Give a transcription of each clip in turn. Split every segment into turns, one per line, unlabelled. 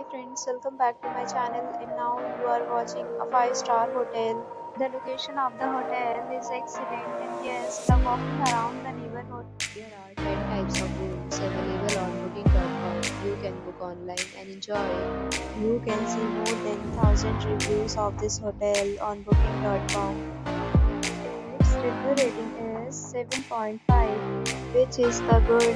friends, welcome back to my channel and now you are watching a 5-star hotel. The location of the hotel is excellent and guests love walking around the neighborhood. There are 10 types of rooms available on booking.com. You can book online and enjoy it. You can see more than 1000 reviews of this hotel on booking.com. Its review rating is 7.5, which is the good.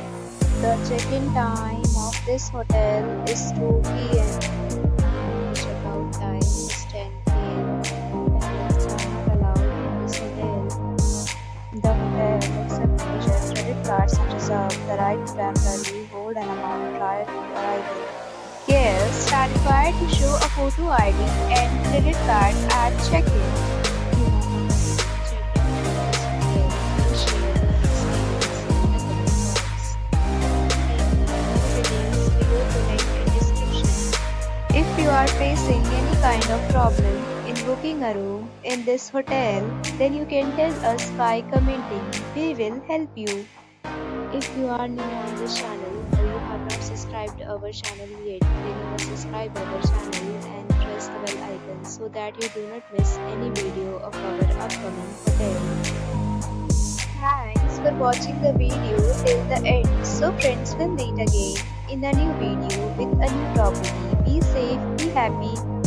The check-in time of this hotel is 2 p.m. The check-out time is 10 p.m. Pets are not allowed in this hotel. The hotel accepts major credit cards and reserves the right to temporarily hold an amount prior to arrival. Guests are required to show a photo ID and credit card at check-in. If you are facing any kind of problem in booking a room in this hotel, then you can tell us by commenting. We will help you. If you are new on this channel or you have not subscribed our channel yet, then you must subscribe our channel and press the bell icon so that you do not miss any video of our upcoming hotel. Thanks for watching the video till the end. So friends, will meet again in a new video with a new property. Be safe, be happy.